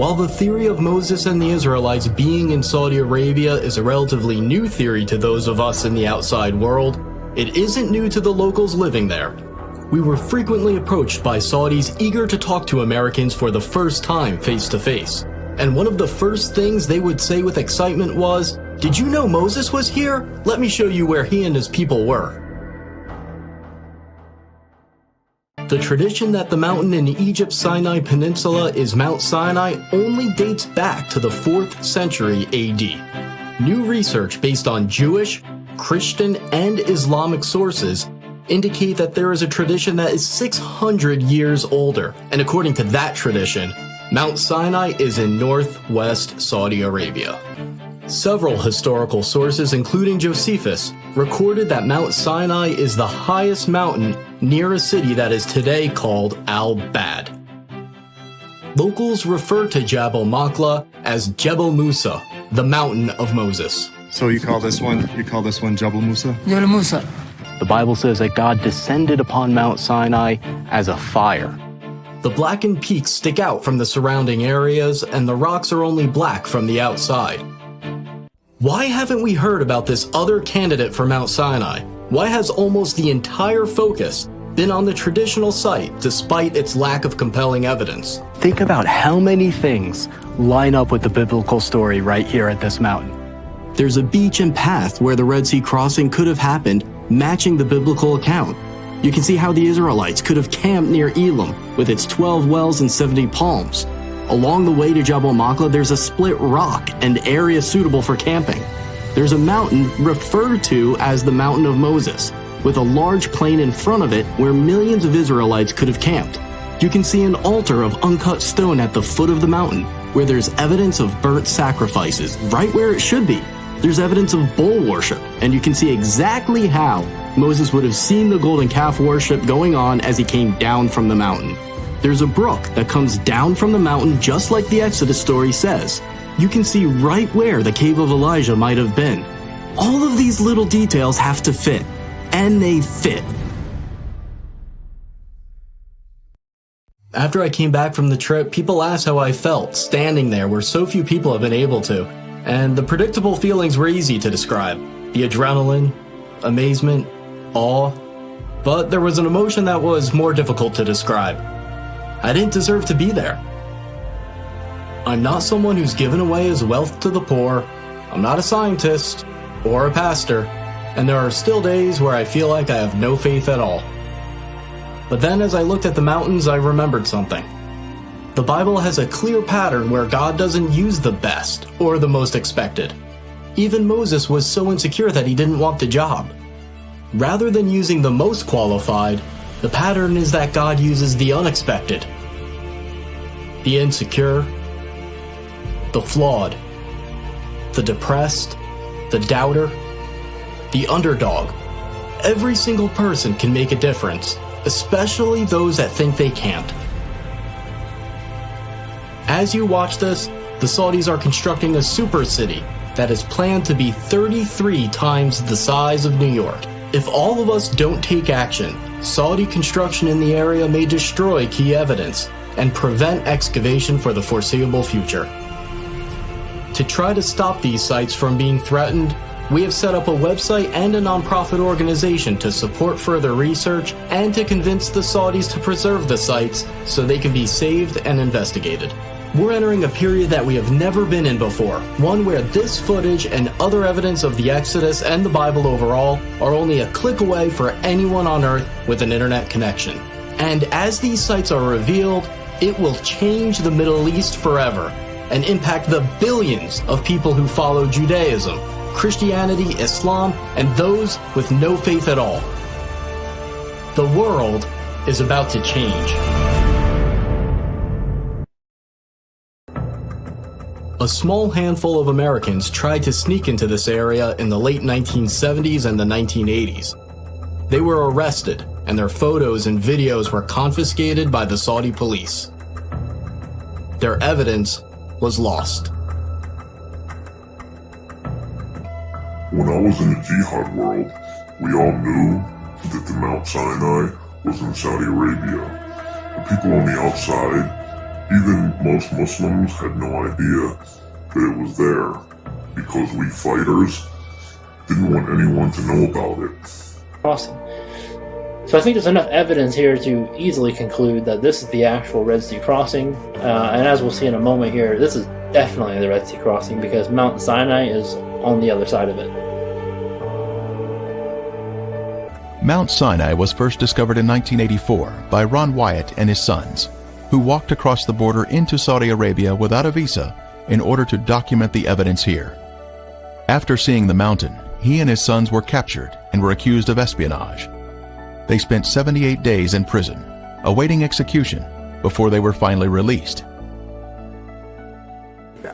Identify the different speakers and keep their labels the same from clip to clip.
Speaker 1: While the theory of Moses and the Israelites being in Saudi Arabia is a relatively new theory to those of us in the outside world, it isn't new to the locals living there. We were frequently approached by Saudis eager to talk to Americans for the first time face to face. And one of the first things they would say with excitement was, "Did you know Moses was here? Let me show you where he and his people were." The tradition that the mountain in Egypt's Sinai Peninsula is Mount Sinai only dates back to the 4th century AD. New research based on Jewish, Christian, and Islamic sources indicate that there is a tradition that is 600 years older, and according to that tradition, Mount Sinai is in northwest Saudi Arabia. Several historical sources, including Josephus, recorded that Mount Sinai is the highest mountain near a city that is today called Al-Bad. Locals refer to Jabal Makla as Jebel Musa, the mountain of Moses.
Speaker 2: So you call this one Jabal Musa?
Speaker 3: Jabal Musa.
Speaker 1: The Bible says that God descended upon Mount Sinai as a fire. The blackened peaks stick out from the surrounding areas, and the rocks are only black from the outside. Why haven't we heard about this other candidate for Mount Sinai? Why has almost the entire focus been on the traditional site despite its lack of compelling evidence? Think about how many things line up with the biblical story right here at this mountain. There's a beach and path where the Red Sea crossing could have happened, matching the biblical account. You can see how the Israelites could have camped near Elim with its 12 wells and 70 palms. Along the way to Jabal Makla, there's a split rock and area suitable for camping. There's a mountain referred to as the Mountain of Moses, with a large plain in front of it where millions of Israelites could have camped. You can see an altar of uncut stone at the foot of the mountain, where there's evidence of burnt sacrifices, right where it should be. There's evidence of bull worship, and you can see exactly how Moses would have seen the golden calf worship going on as he came down from the mountain. There's a brook that comes down from the mountain just like the Exodus story says. You can see right where the cave of Elijah might have been. All of these little details have to fit, and they fit. After I came back from the trip, people asked how I felt standing there where so few people have been able to, and the predictable feelings were easy to describe. The adrenaline, amazement, awe, but there was an emotion that was more difficult to describe. I didn't deserve to be there. I'm not someone who's given away his wealth to the poor. I'm not a scientist or a pastor, and there are still days where I feel like I have no faith at all. But then as I looked at the mountains, I remembered something. The Bible has a clear pattern where God doesn't use the best or the most expected. Even Moses was so insecure that he didn't want the job. Rather than using the most qualified, the pattern is that God uses the unexpected, the insecure, the flawed, the depressed, the doubter, the underdog. Every single person can make a difference, especially those that think they can't. As you watch this, the Saudis are constructing a super city that is planned to be 33 times the size of New York. If all of us don't take action, Saudi construction in the area may destroy key evidence and prevent excavation for the foreseeable future. To try to stop these sites from being threatened, we have set up a website and a nonprofit organization to support further research and to convince the Saudis to preserve the sites so they can be saved and investigated. We're entering a period that we have never been in before, one where this footage and other evidence of the Exodus and the Bible overall are only a click away for anyone on Earth with an internet connection. And as these sites are revealed, it will change the Middle East forever and impact the billions of people who follow Judaism, Christianity, Islam, and those with no faith at all. The world is about to change. A small handful of Americans tried to sneak into this area in the late 1970s and the 1980s. They were arrested, and their photos and videos were confiscated by the Saudi police. Their evidence was lost.
Speaker 4: When I was in the jihad world, we all knew that the Mount Sinai was in Saudi Arabia. The people on the outside Even most Muslims had no idea that it was there because we fighters didn't want anyone to know about it.
Speaker 3: Crossing. So I think there's enough evidence here to easily conclude that this is the actual Red Sea crossing. And as we'll see in a moment here, this is definitely the Red Sea crossing because Mount Sinai is on the other side of it.
Speaker 5: Mount Sinai was first discovered in 1984 by Ron Wyatt and his sons, who walked across the border into Saudi Arabia without a visa in order to document the evidence here. After seeing the mountain, he and his sons were captured and were accused of espionage. They spent 78 days in prison, awaiting execution, before they were finally released.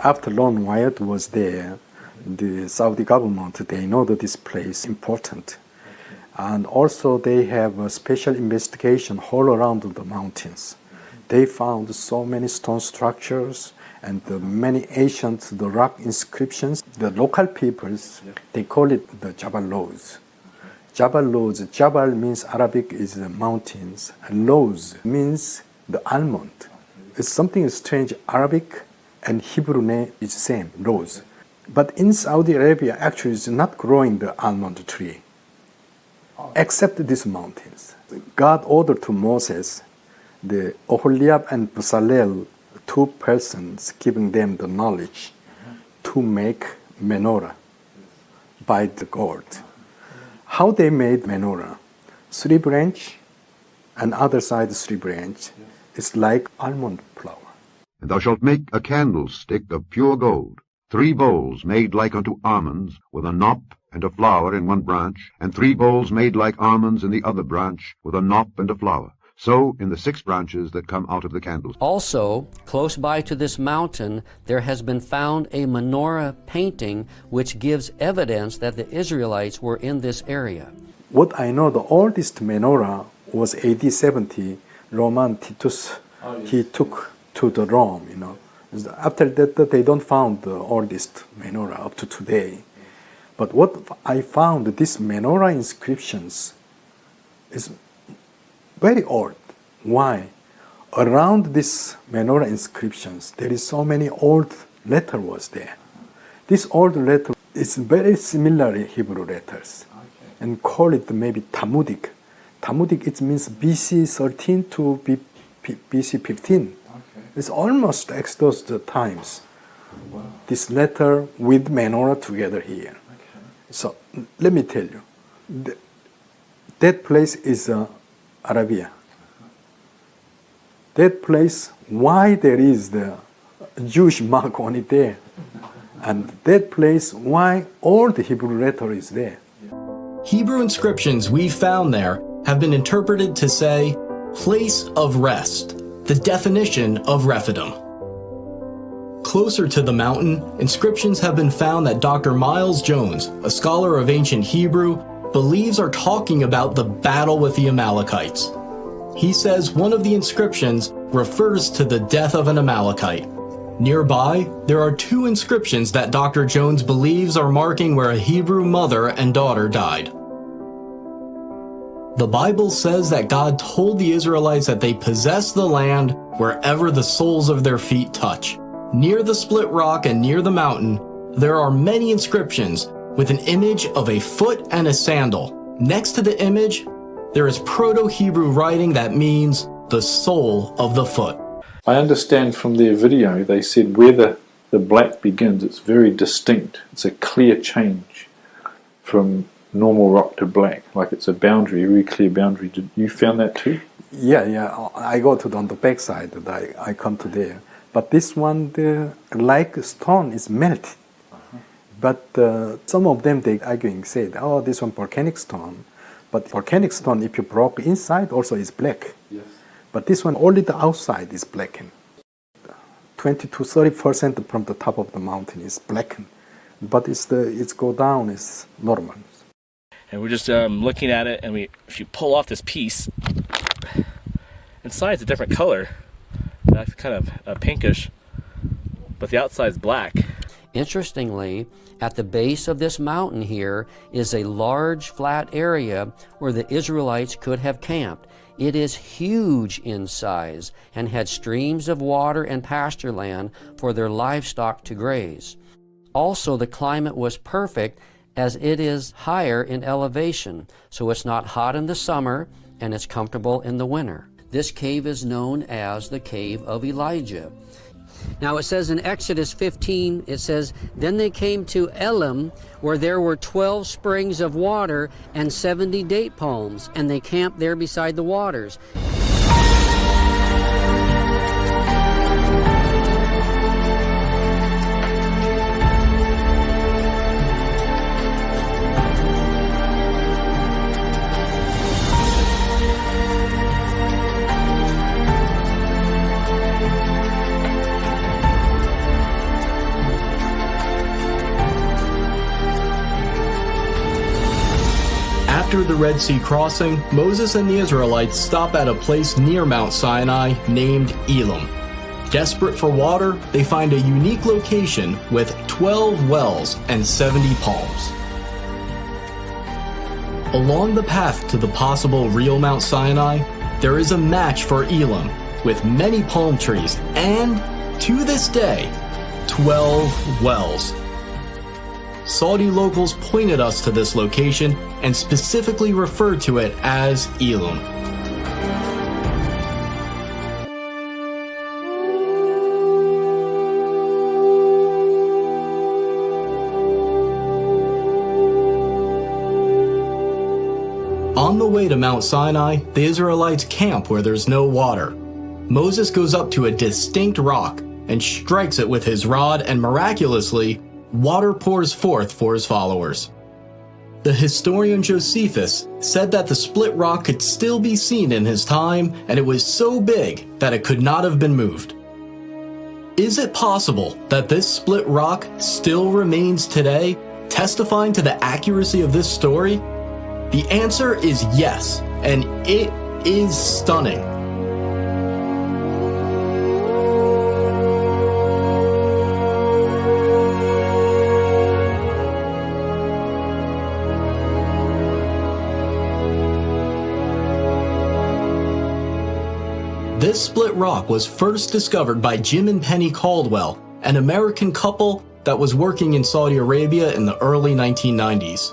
Speaker 6: After Ron Wyatt was there, the Saudi government, they know that this place is important. And also they have a special investigation all around the mountains. They found so many stone structures and many ancient rock inscriptions. The local peoples, they call it the Jabal Lawz. Jabal Lawz, Jabal means Arabic is the mountains, and Lawz means the almond. It's something strange, Arabic and Hebrew name is same, Lawz. But in Saudi Arabia, actually it's not growing the almond tree, except these mountains. God ordered to Moses, the Oholiab and Bezalel, two persons, giving them the knowledge to make menorah by the God. How they made menorah? 3 branch and other side 3 branch. It's like almond flour.
Speaker 7: And thou shalt make a candlestick of pure gold, 3 bowls made like unto almonds, with a knop and a flower in one branch, and 3 bowls made like almonds in the other branch, with a knop and a flower. So in the 6 branches that come out of the candlestick.
Speaker 8: Also, close by to this mountain, there has been found a menorah painting which gives evidence that the Israelites were in this area.
Speaker 6: What I know, the oldest menorah was AD 70. Roman Titus, he took to the Rome, you know. After that, they don't found the oldest menorah up to today. But what I found, these menorah inscriptions is very old. Why? Around these menorah inscriptions, there is so many old letter was there. This old letter is very similar Hebrew letters, and call it maybe Talmudic. Talmudic, it means BC 13 to BC 15. It's almost Exodus times. Wow. This letter with menorah together here. So let me tell you, that place is Arabia. That place, why there is the Jewish mark on it there. And that place, why all the Hebrew letter is there.
Speaker 1: Hebrew inscriptions we found there have been interpreted to say, place of rest, the definition of Rephidim. Closer to the mountain, inscriptions have been found that Dr. Miles Jones, a scholar of ancient Hebrew, believes are talking about the battle with the Amalekites. He says one of the inscriptions refers to the death of an Amalekite. Nearby, there are 2 inscriptions that Dr. Jones believes are marking where a Hebrew mother and daughter died. The Bible says that God told the Israelites that they possess the land wherever the soles of their feet touch. Near the split rock and near the mountain, there are many inscriptions with an image of a foot and a sandal. Next to the image, there is Proto-Hebrew writing that means the sole of the foot.
Speaker 9: I understand from their video, they said where the black begins, it's very distinct. It's a clear change from normal rock to black, like it's a boundary, a very clear boundary. Did you found that too?
Speaker 6: Yeah. I go to on the back side, I come to there. But this one, like stone is melted. But some of them, they arguing, said, oh, this one volcanic stone. But volcanic stone, if you broke inside, also is black. Yes. But this one, only the outside is blackened. 20 to 30% from the top of the mountain is blackened. But it's go down, it's normal.
Speaker 10: And we're just looking at it, and if you pull off this piece, inside's a different color. That's kind of pinkish, but the outside's black.
Speaker 8: Interestingly, at the base of this mountain here is a large flat area where the Israelites could have camped. It is huge in size and had streams of water and pasture land for their livestock to graze. Also, the climate was perfect as it is higher in elevation, so it's not hot in the summer and it's comfortable in the winter. This cave is known as the Cave of Elijah. Now it says in Exodus 15, it says, "Then they came to Elim, where there were 12 springs of water and 70 date palms, and they camped there beside the waters."
Speaker 1: After the Red Sea crossing, Moses and the Israelites stop at a place near Mount Sinai named Elim. Desperate for water, they find a unique location with 12 wells and 70 palms. Along the path to the possible real Mount Sinai, there is a match for Elim with many palm trees and, to this day, 12 wells. Saudi locals pointed us to this location and specifically referred to it as Elim. On the way to Mount Sinai, the Israelites camp where there's no water. Moses goes up to a distinct rock and strikes it with his rod, and miraculously, water pours forth for his followers. The historian Josephus said that the split rock could still be seen in his time, and it was so big that it could not have been moved. Is it possible that this split rock still remains today, testifying to the accuracy of this story? The answer is yes, and it is stunning. This split rock was first discovered by Jim and Penny Caldwell, an American couple that was working in Saudi Arabia in the early 1990s.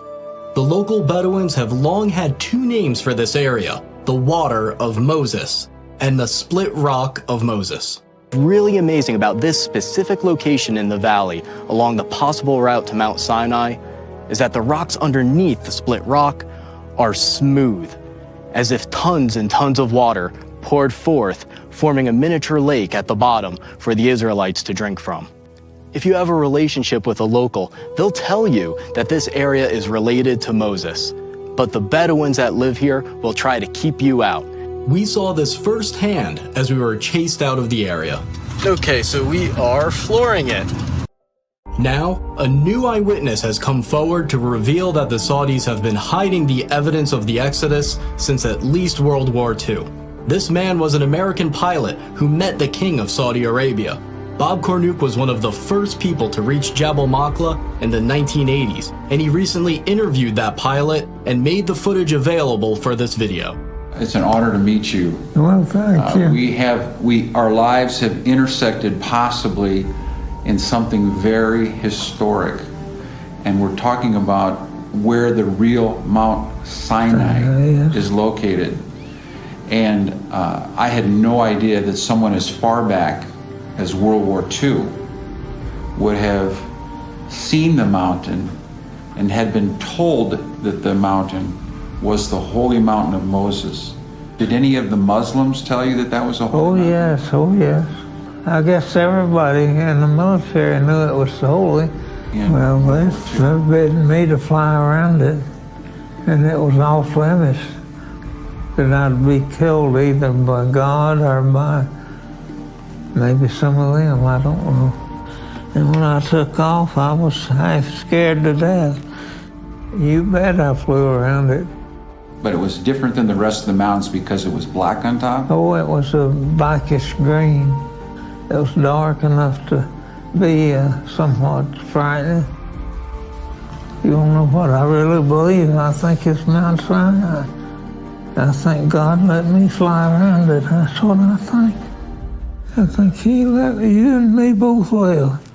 Speaker 1: The local Bedouins have long had two names for this area: the Water of Moses and the Split Rock of Moses. Really amazing about this specific location in the valley along the possible route to Mount Sinai is that the rocks underneath the split rock are smooth, as if tons and tons of water poured forth, forming a miniature lake at the bottom for the Israelites to drink from. If you have a relationship with a local, they'll tell you that this area is related to Moses, but the Bedouins that live here will try to keep you out. We saw this firsthand as we were chased out of the area. Okay, so we are flooring it. Now, a new eyewitness has come forward to reveal that the Saudis have been hiding the evidence of the Exodus since at least World War II. This man was an American pilot who met the king of Saudi Arabia. Bob Cornuke was one of the first people to reach Jabal Maqla in the 1980s, and he recently interviewed that pilot and made the footage available for this video.
Speaker 11: It's an honor to meet you.
Speaker 12: Well, thank you.
Speaker 11: Our lives have intersected possibly in something very historic, and we're talking about where the real Mount Sinai is located. And I had no idea that someone as far back as World War II would have seen the mountain and had been told that the mountain was the holy mountain of Moses. Did any of the Muslims tell you that that was a holy mountain?
Speaker 12: Oh yes. I guess everybody in the military knew it was holy.
Speaker 11: Yeah.
Speaker 12: Well, they forbidden me to fly around it, and it was off limits. That I'd be killed either by God or by maybe some of them, I don't know. And when I took off, I was half scared to death. You bet I flew around it.
Speaker 11: But it was different than the rest of the mountains because it was black on top?
Speaker 12: Oh, it was a blackish green. It was dark enough to be somewhat frightening. You don't know what I really believe. I think it's Mount Sinai. I think God let me fly around it. That's what I think. I think He let you and me both live.